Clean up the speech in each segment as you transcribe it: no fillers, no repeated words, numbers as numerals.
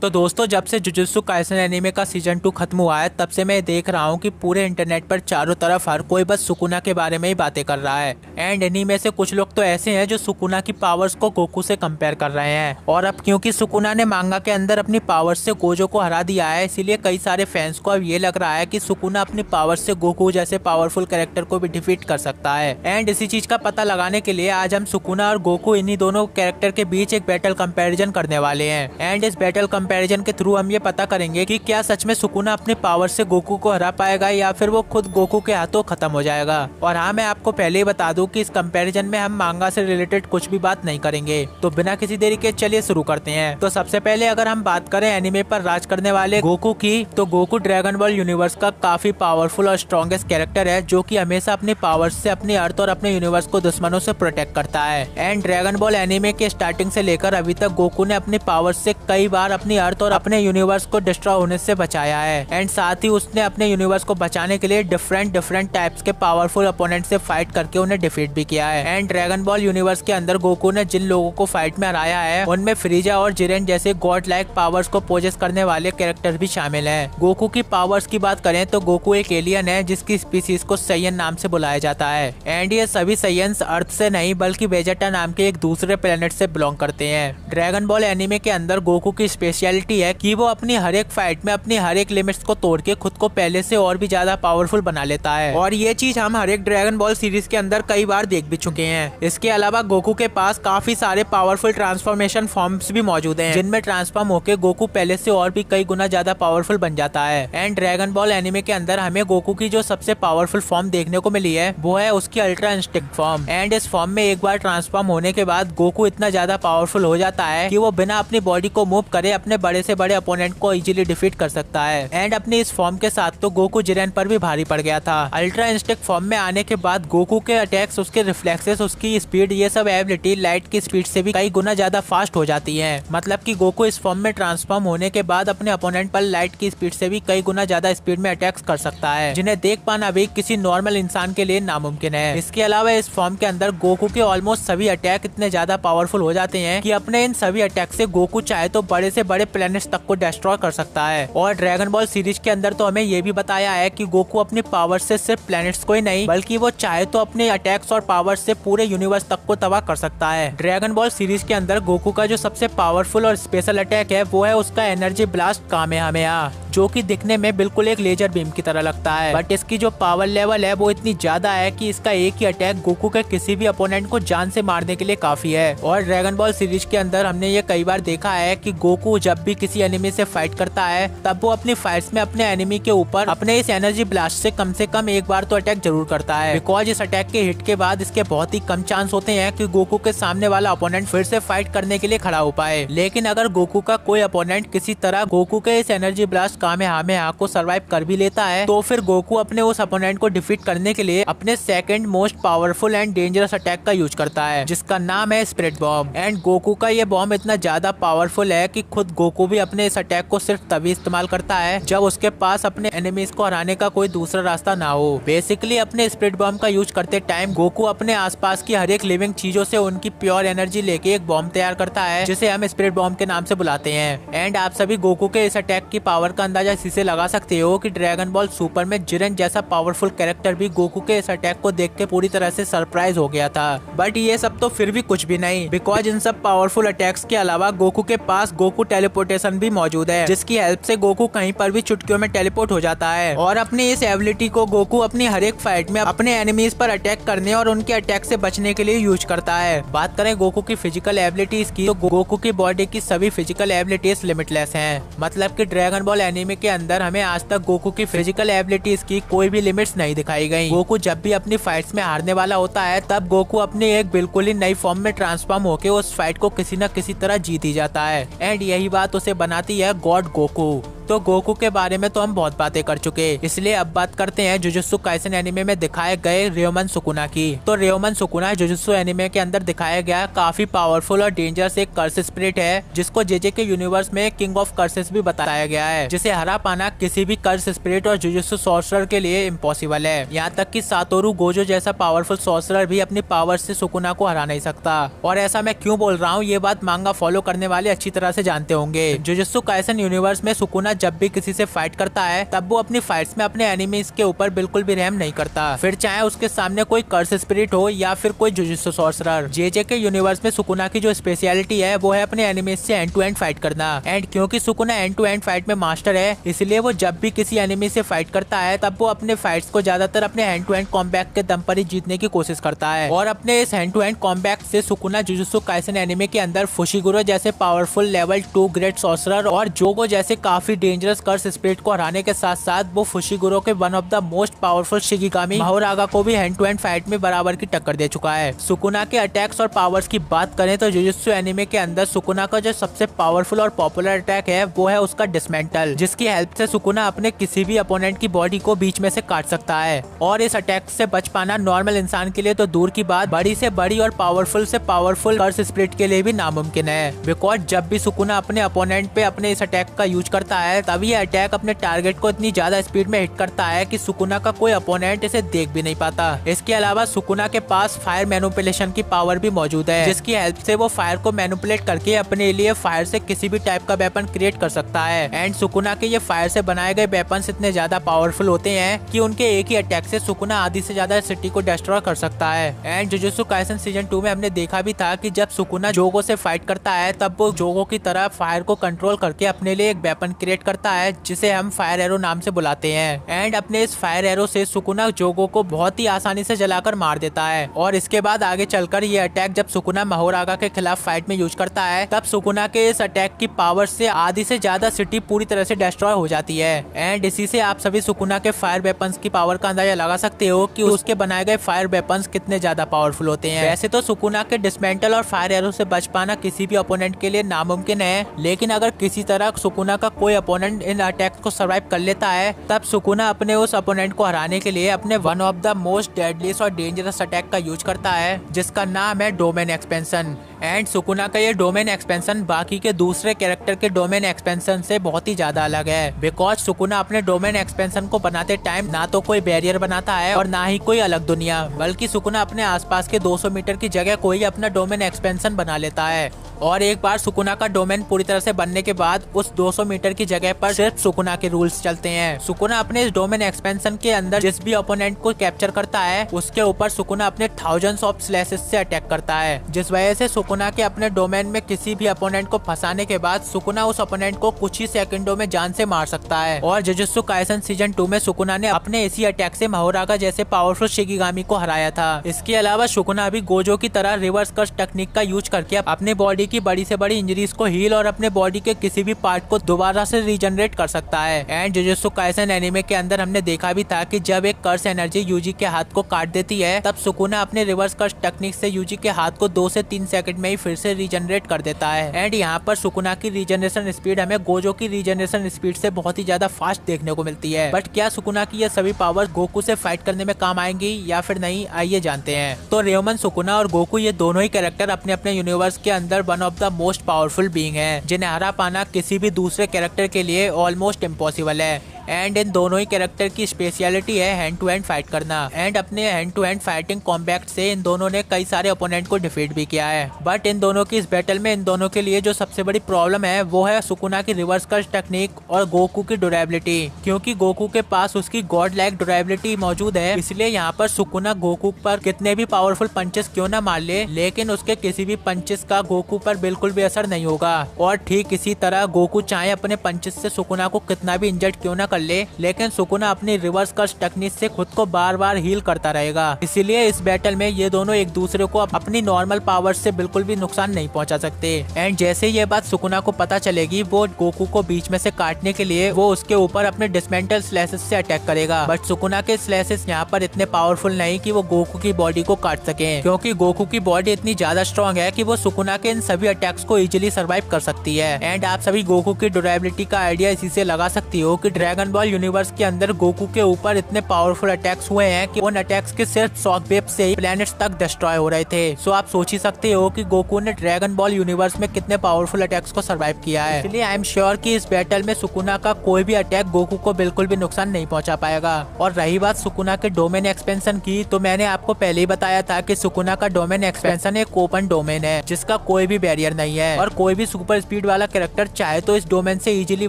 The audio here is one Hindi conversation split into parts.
तो दोस्तों, जब से जुजुत्सु काइसन एनीमे का सीजन 2 खत्म हुआ है, तब से मैं देख रहा हूँ कि पूरे इंटरनेट पर चारों तरफ हर कोई बस सुकुना के बारे में ही बातें कर रहा है। एंड एनीमे से कुछ लोग तो ऐसे हैं जो सुकुना की पावर्स को गोकू से कंपेयर कर रहे हैं। और अब क्योंकि सुकुना ने मांगा के अंदर अपनी पावर्स से गोजो को हरा दिया है, इसीलिए कई सारे फैंस को अब ये लग रहा है कि सुकुना अपनी पावर्स से गोकू जैसे पावरफुल कैरेक्टर को भी डिफीट कर सकता है। एंड इसी चीज का पता लगाने के लिए आज हम सुकुना और गोकू इन्हीं दोनों कैरेक्टर के बीच एक बैटल कंपैरिजन करने वाले हैं। एंड इस बैटल कंपैरिजन के थ्रू हम ये पता करेंगे कि क्या सच में सुकुना अपनी पावर से गोकू को हरा पाएगा या फिर वो खुद गोकू के हाथों खत्म हो जाएगा। और हाँ, मैं आपको पहले ही बता दूं कि इस कंपैरिजन में हम मांगा से रिलेटेड कुछ भी बात नहीं करेंगे। तो बिना किसी देरी के चलिए शुरू करते हैं। तो सबसे पहले अगर हम बात करें एनिमे पर राज करने वाले गोकू की, तो गोकू ड्रैगन बॉल यूनिवर्स का काफी पावरफुल और स्ट्रॉन्गेस्ट कैरेक्टर है, जो कि हमेशा अपनी पावर्स से अपनी अर्थ और अपने यूनिवर्स को दुश्मनों से प्रोटेक्ट करता है। एंड ड्रैगन बॉल एनिमे के स्टार्टिंग से लेकर अभी तक गोकू ने अपनी पावर्स से कई बार अपनी अर्थ और अपने यूनिवर्स को डिस्ट्रॉय होने से बचाया है। एंड साथ ही उसने अपने यूनिवर्स को बचाने के लिए डिफरेंट टाइप्स के पावरफुल ओपोनेंट से फाइट करके उन्हें डिफीट भी किया है। एंड ड्रैगन बॉल यूनिवर्स के अंदर गोकू ने जिन लोगों को फाइट में हराया है, उनमें फ्रीजा और जिरेन जैसे गॉड लाइक पावर्स को पोजेस करने वाले कैरेक्टर भी शामिल हैं। गोकू की पावर्स की बात करें तो गोकू एक एलियन है जिसकी स्पीसीज को सैयन नाम से बुलाया जाता है। एंड ये सभी सैयंस अर्थ से नहीं बल्कि वेजेटा नाम के एक दूसरे प्लेनेट से बिलोंग करते हैं। ड्रैगन बॉल एनीमे के अंदर गोकू की स्पेशलिटी है कि वो अपनी हर एक फाइट में अपनी हर एक लिमिट्स को तोड़ के खुद को पहले से और भी ज्यादा पावरफुल बना लेता है। और ये चीज हम हर एक ड्रैगन बॉल सीरीज के अंदर कई बार देख भी चुके हैं। इसके अलावा गोकू के पास काफी सारे पावरफुल ट्रांसफॉर्मेशन फॉर्म्स भी मौजूद हैं, जिनमें ट्रांसफॉर्म होकर गोकू पहले से और भी कई गुना ज्यादा पावरफुल बन जाता है। एंड ड्रैगन बॉल एनीमे के अंदर हमें गोकू की जो सबसे पावरफुल फॉर्म देखने को मिली है, वो है उसकी अल्ट्रा इंस्टिंक्ट फॉर्म। एंड इस फॉर्म में एक बार ट्रांसफॉर्म होने के बाद गोकू इतना ज्यादा पावरफुल हो जाता है कि वो बिना अपनी बॉडी को मूव करे अपने बड़े से बड़े अपोनेंट को इजीली डिफीट कर सकता है। एंड अपनी इस फॉर्म के साथ तो गोकू जिरेन पर भी भारी पड़ गया था। अल्ट्रा इंस्टिंक्ट फॉर्म में आने के बाद गोकू के अटैक्स, उसके रिफ्लेक्सेस, उसकी स्पीड, ये सब एबिलिटी लाइट की स्पीड से भी कई गुना ज्यादा फास्ट हो जाती है। मतलब कि गोकू इस फॉर्म में ट्रांसफॉर्म होने के बाद अपने अपोनेंट पर लाइट की स्पीड से भी कई गुना ज्यादा स्पीड में अटैक्स कर सकता है, जिन्हें देख पाना भी किसी नॉर्मल इंसान के लिए नामुमकिन है। इसके अलावा इस फॉर्म के अंदर गोकू के ऑलमोस्ट सभी अटैक इतने ज्यादा पावरफुल हो जाते हैं कि अपने इन सभी अटैक से गोकू चाहे तो बड़े से बड़े प्लैनेट्स तक को डिस्ट्रॉय कर सकता है। और ड्रैगन बॉल सीरीज के अंदर तो हमें ये भी बताया है कि गोकू अपनी पावर से सिर्फ प्लैनेट्स को ही नहीं बल्कि वो चाहे तो अपने अटैक्स और पावर से पूरे यूनिवर्स तक को तबाह कर सकता है। ड्रैगन बॉल सीरीज के अंदर गोकू का जो सबसे पावरफुल और स्पेशल अटैक है, वो है उसका एनर्जी ब्लास्ट कामेहामेहा, जो कि दिखने में बिल्कुल एक लेजर बीम की तरह लगता है। बट इसकी जो पावर लेवल है वो इतनी ज्यादा है कि इसका एक ही अटैक गोकू के किसी भी अपोनेंट को जान से मारने के लिए काफी है। और ड्रैगन बॉल सीरीज के अंदर हमने ये कई बार देखा है कि गोकू जब भी किसी एनिमी से फाइट करता है, तब वो अपनी फाइट्स में अपने एनिमी के ऊपर अपने इस एनर्जी ब्लास्ट से कम एक बार तो अटैक जरूर करता है। बिकॉज इस अटैक के हिट के बाद इसके बहुत ही कम चांस होते हैं कि गोकू के सामने वाला अपोनेंट फिर से फाइट करने के लिए खड़ा हो पाए। लेकिन अगर गोकू का कोई अपोनेंट किसी तरह गोकू के इस एनर्जी ब्लास्ट कामेहामेहा को सर्वाइव कर भी लेता है, तो फिर गोकू अपने उस अपोनेंट को डिफीट करने के लिए अपने second most powerful and dangerous attack का यूज करता है, जिसका नाम है स्पिरिट बॉम्ब। एंड गोकू का ये बॉम्ब इतना ज्यादा पावरफुल है कि खुद गोकू भी अपने इस अटैक को सिर्फ तभी इस्तेमाल करता है जब उसके पास अपने एनिमीज को हराने का कोई दूसरा रास्ता ना हो। बेसिकली अपने स्पिरिट बॉम्ब का यूज करते टाइम गोकू अपने आसपास की हर एक लिविंग चीजों से उनकी प्योर एनर्जी लेके एक बॉम्ब तैयार करता है, जिसे हम स्पिरिट बॉम्ब के नाम से बुलाते हैं। एंड आप सभी गोकू के इस अटैक की पावर का अंदाजा इसी से लगा सकते हो कि ड्रैगन बॉल सुपर में जिरेन जैसा पावरफुल कैरेक्टर भी गोकू के इस अटैक को देख के पूरी तरह से सरप्राइज हो गया था। बट ये सब तो फिर भी कुछ भी नहीं, बिकॉज इन सब पावरफुल अटैक्स के अलावा गोकू के पास गोकू टेलीपोर्टेशन भी मौजूद है, जिसकी हेल्प से गोकू कहीं पर भी चुटकियों में टेलीपोर्ट हो जाता है। और अपनी इस एबिलिटी को गोकू अपनी हर एक फाइट में अपने एनिमीज पर अटैक करने और उनके अटैक से बचने के लिए यूज करता है। बात करें गोकू की फिजिकल एबिलिटीज की, तो गोकू की बॉडी की सभी फिजिकल एबिलिटीज लिमिटलेस हैं। मतलब कि ड्रैगन बॉल एनीमे के अंदर हमें आज तक गोकू की फिजिकल एबिलिटीज की कोई भी लिमिट्स नहीं दिखाई गई। गोकू जब भी अपनी फाइट्स में हारने वाला होता है, तब गोकू अपनी एक बिल्कुल ही नई फॉर्म में ट्रांसफॉर्म होकर उस फाइट को किसी न किसी तरह जीत ही जाता है। एंड यही बात उसे बनाती है गॉड गोकू। तो गोकू के बारे में तो हम बहुत बातें कर चुके, इसलिए अब बात करते हैं जुजुत्सु काइसेन एनिमे में दिखाए गए रियोमन सुकुना की। तो रियोमन सुकुना जुजुत्सु एनिमे के अंदर दिखाया गया काफी पावरफुल और डेंजरस एक कर्स स्पिरिट है, जिसको जेजे के यूनिवर्स में किंग ऑफ कर्सेस भी बताया गया है, जिसे हरा पाना किसी भी कर्स स्पिरिट और जुजुत्सु सॉर्सरर के लिए इम्पॉसिबल है। यहाँ तक कि सातोरु गोजो जैसा पावरफुल सॉर्सरर भी अपनी पावर से सुकुना को हरा नहीं सकता। और ऐसा मैं क्यों बोल रहा हूँ, ये बात मांगा फॉलो करने वाले अच्छी तरह से जानते होंगे। जुजुत्सु काइसेन यूनिवर्स में सुकुना जब भी किसी से फाइट करता है तब वो अपनी फाइट्स में अपने एनिमीज के ऊपर बिल्कुल भी रहम नहीं करता, फिर चाहे उसके सामने कोई कर्स स्पिरिट हो या फिर कोई जुजुत्सु सॉर्सरर। जेजे के यूनिवर्स में सुकुना की जो स्पेशलिटी है वो है अपने एनिमीज से एंड टू एंड फाइट करना। एंड क्योंकि Sukuna end to end fight में मास्टर है, इसलिए वो जब भी किसी एनिमी से फाइट करता है तब वो अपने फाइट्स को ज्यादातर अपने हैंड टू हैंड कॉम्बैट के दम पर ही जीतने की कोशिश करता है। और अपने इस हैंड टू हैंड कॉम्बैट से सुकुना जुजुत्सु काइसेन एनिमे के अंदर फुशिगुरो जैसे पावरफुल लेवल 2 ग्रेट सॉर्सरर और जोगो जैसे काफी डेंजरस कर्स स्पिरिट को हराने के साथ साथ वो फुशिगुरो के one of the most powerful shikigami Mahoraga को भी हैंड टू हैंड फाइट में बराबर की टक्कर दे चुका है। सुकुना के अटैक्स और पावर्स की बात करें तो जुजुत्सु एनिमे के अंदर सुकुना का जो सबसे पावरफुल और पॉपुलर अटैक है वो है उसका डिसमेंटल, जिसकी हेल्प से सुकुना अपने किसी भी अपोनेंट की बॉडी को बीच में से काट सकता है। और इस अटैक से बच पाना नॉर्मल इंसान के लिए तो दूर की बात, बड़ी से बड़ी और पावरफुल से पावरफुल कर्स स्पिरिट के लिए भी नामुमकिन है। बिकॉज जब भी सुकुना अपने अपोनेंट पे अपने इस अटैक का यूज करता है तब ये अटैक अपने टारगेट को इतनी ज्यादा स्पीड में हिट करता है कि सुकुना का कोई अपोनेंट इसे देख भी नहीं पाता। इसके अलावा सुकुना के पास फायर मैनिपुलेशन की पावर भी मौजूद है, जिसकी हेल्प से वो फायर को मैनिपुलेट करके अपने लिए फायर से किसी भी टाइप का वेपन क्रिएट कर सकता है। एंड सुकुना के ये फायर से बनाए गए वेपन्स इतने ज्यादा पावरफुल होते हैं कि उनके एक ही अटैक से सुकुना आधी से ज्यादा सिटी को डिस्ट्रॉय कर सकता है। एंड जुजुत्सु काइसेन सीजन 2 में हमने देखा भी था कि जब सुकुना जोगो से फाइट करता है तब वो जोगो की तरह फायर को कंट्रोल करके अपने लिए एक वेपन क्रिएट करता है, जिसे हम फायर एरो नाम से बुलाते हैं। एंड अपने इस फायर एरो से सुकुना जोगो को बहुत ही आसानी से जलाकर मार देता है। और इसके बाद आगे चलकर ये अटैक जब सुकुना माहोरागा के खिलाफ फाइट में यूज करता है तब सुकुना के इस अटैक की पावर से आधी से ज्यादा सिटी पूरी तरह से डिस्ट्रॉय हो जाती है। एंड इसी से आप सभी सुकुना के फायर वेपन्स की पावर का अंदाजा लगा सकते हो कि उसके बनाए गए फायर वेपन्स कितने ज्यादा पावरफुल होते हैं। वैसे तो सुकुना के डिसमेंटल और फायर एरो से बच पाना किसी भी ओपोनेंट के लिए नामुमकिन है, लेकिन अगर किसी तरह सुकुना का कोई ओपोनेंट इन अटैक्स को सर्वाइव कर लेता है तब सुकुना अपने उस ओपोनेंट को हराने के लिए अपने one of the most deadliest और डेंजरस अटैक का यूज करता है, जिसका नाम है डोमेन एक्सपेंशन। एंड सुकुना का ये डोमेन एक्सपेंशन बाकी के दूसरे कैरेक्टर के डोमेन एक्सपेंशन से बहुत ही ज्यादा अलग है। बिकॉज सुकुना अपने डोमेन एक्सपेंशन को बनाते टाइम ना तो कोई बैरियर बनाता है और ना ही कोई अलग दुनिया, बल्कि सुकुना अपने आसपास के 200 मीटर की जगह कोई अपना डोमेन एक्सपेंशन बना लेता है। और एक बार सुकुना का डोमेन पूरी तरह से बनने के बाद उस 200 मीटर की जगह पर सिर्फ सुकुना के रूल्स चलते हैं। सुकुना अपने इस डोमेन एक्सपेंशन के अंदर जिस भी ओपोनेंट को कैप्चर करता है उसके ऊपर सुकुना अपने थाउजेंड्स ऑफ स्लैशेस से अटैक करता है, जिस वजह से सुकुना के अपने डोमेन में किसी भी ओपोनेंट को फंसाने के बाद सुकुना उस ओपोनेंट को कुछ ही सेकंडों में जान से मार सकता है। और जुजुत्सु काइसेन सीजन 2 में सुकुना ने अपने इसी अटैक से माहोरागा जैसे पावरफुल शिगिगामी को हराया था। इसके अलावा सुकुना अभी गोजो की तरह रिवर्स कर्स टेक्निक का यूज करके अपने बॉडी की बड़ी से बड़ी इंजरीज को हील और अपने बॉडी के किसी भी पार्ट को दोबारा से रीजनरेट कर सकता है। एंड जुजुत्सु काइसेन एनिमे के अंदर हमने देखा भी था कि जब एक कर्स एनर्जी यूजी के हाथ को काट देती है तब सुकुना अपने रिवर्स कर्स टेक्निक से यूजी के हाथ को 2 से 3 सेकंड में ही फिर से रीजनरेट कर देता है। एंड यहाँ पर सुकुना की रीजनरेशन स्पीड हमें गोजो की रीजनरेशन स्पीड से बहुत ही ज्यादा फास्ट देखने को मिलती है। बट क्या सुकुना की ये सभी पावर्स गोकू से फाइट करने में काम आएंगी या फिर नहीं, आइए जानते हैं। तो रियोमन सुकुना और गोकू ये दोनों ही कैरेक्टर अपने अपने यूनिवर्स के अंदर one of the most powerful being है, जिन्हें हरा पाना किसी भी दूसरे कैरेक्टर के लिए ऑलमोस्ट इम्पॉसिबल है। एंड इन दोनों ही कैरेक्टर की स्पेशलिटी है हैंड टू हैंड फाइट करना। एंड अपने hand to hand fighting combat से इन दोनों ने कई सारे ओपोनेंट को डिफीट भी किया है। बट इन दोनों की इस बैटल में इन दोनों के लिए जो सबसे बड़ी प्रॉब्लम है वो है सुकुना की रिवर्स कर्स टेक्निक और गोकू की ड्यूरेबिलिटी, क्योंकि गोकू के पास उसकी गॉड लाइक ड्यूरेबिलिटी मौजूद है। इसलिए यहाँ पर सुकुना गोकू पर कितने भी पावरफुल पंचेस क्यों ना मार ले, लेकिन उसके किसी भी पंचेस का गोकू पर बिल्कुल भी असर नहीं होगा। और ठीक इसी तरह गोकू चाहे अपने पंचेस से सुकुना को कितना भी इंजर्ड क्यों ना कर कर ले, लेकिन सुकुना अपनी रिवर्स कर्स टेक्निक से खुद को बार बार हील करता रहेगा। इसीलिए इस बैटल में ये दोनों एक दूसरे को अपनी नॉर्मल पावर से बिल्कुल भी नुकसान नहीं पहुंचा सकते। एंड जैसे ये बात सुकुना को पता चलेगी, वो गोकू को बीच में से काटने के लिए वो उसके ऊपर अपने डिसमेंटल स्लैशेस से अटैक करेगा। बट सुकुना के स्लैशेस यहाँ पर इतने पावरफुल नहीं कि वो गोकू की बॉडी को काट सके, क्योंकि गोकू की बॉडी इतनी ज्यादा स्ट्रॉन्ग है कि वो सुकुना के इन सभी अटैक्स को इजीली सर्वाइव कर सकती है। एंड आप सभी गोकू की ड्यूरेबिलिटी का आइडिया इसी से लगा सकती हो कि ड्रैगन बॉल यूनिवर्स के अंदर गोकू के ऊपर इतने पावरफुल अटैक्स हुए हैं कि उन अटैक्स के सिर्फ शॉक वेव से ही प्लैनेट्स तक डिस्ट्रॉय हो रहे थे। सो आप सोच ही सकते हो कि गोकू ने ड्रैगन बॉल यूनिवर्स में कितने पावरफुल अटैक्स को सर्वाइव किया है। इसलिए आई एम श्योर कि इस बैटल में सुकुना का कोई भी अटैक गोकू को बिल्कुल भी नुकसान नहीं पहुंचा पाएगा। और रही बात सुकुना के डोमेन एक्सपेंशन की, तो मैंने आपको पहले ही बताया था कि सुकुना का डोमेन एक्सपेंशन एक ओपन डोमेन है जिसका कोई भी बैरियर नहीं है, और कोई भी सुपर स्पीड वाला कैरेक्टर चाहे तो इस डोमेन से इजीली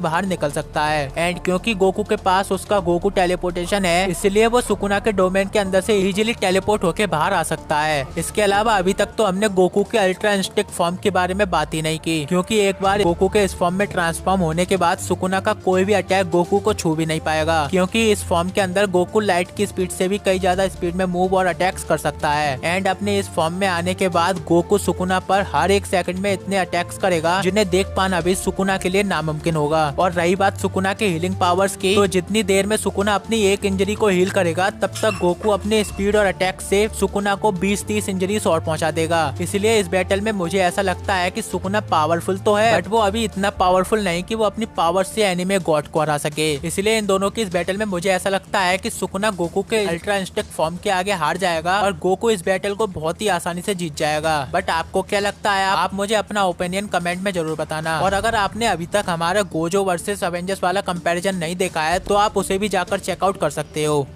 बाहर निकल सकता है। एंड क्योंकि गोकू के पास उसका गोकू टेलीपोर्टेशन है, इसलिए वो सुकुना के डोमेन के अंदर से इजीली टेलीपोर्ट होके बाहर आ सकता है। इसके अलावा अभी तक तो हमने गोकू के अल्ट्रा इंस्टिंक्ट फॉर्म के बारे में बात ही नहीं की, क्योंकि एक बार गोकू के इस फॉर्म में ट्रांसफॉर्म होने के बाद सुकुना का कोई भी अटैक गोकू को छू भी नहीं पाएगा, क्योंकि इस फॉर्म के अंदर गोकू लाइट की स्पीड से भी कई ज्यादा स्पीड में मूव और अटैक्स कर सकता है। एंड अपने इस फॉर्म में आने के बाद गोकू सुकुना पर हर एक सेकंड में इतने अटैक्स करेगा जिन्हें देख पाना भी सुकुना के लिए नामुमकिन होगा। और रही बात सुकुना के हीलिंग पावर्स की, तो जितनी देर में सुकुना अपनी एक इंजरी को हील करेगा, तब तक गोकू अपने स्पीड और अटैक से सुकुना को 20-30 इंजरीज और पहुंचा देगा। इसलिए इस बैटल में मुझे ऐसा लगता है कि सुकुना पावरफुल तो है, बट वो अभी इतना पावरफुल नहीं कि वो अपनी पावर से एनिमे गॉड को हरा सके। इसलिए इन दोनों की इस बैटल में मुझे ऐसा लगता है कि सुकुना गोकू के अल्ट्रा इंस्टिंक्ट फॉर्म के आगे हार जाएगा और गोकू इस बैटल को बहुत ही आसानी से जीत जाएगा। बट आपको क्या लगता है? आप मुझे अपना ओपिनियन कमेंट में जरूर बताना। और अगर आपने अभी तक हमारा गोजो वर्सेस अवेंजर्स वाला कंपैरिजन नहीं देखा है, तो आप उसे भी जाकर चेकआउट कर सकते हो।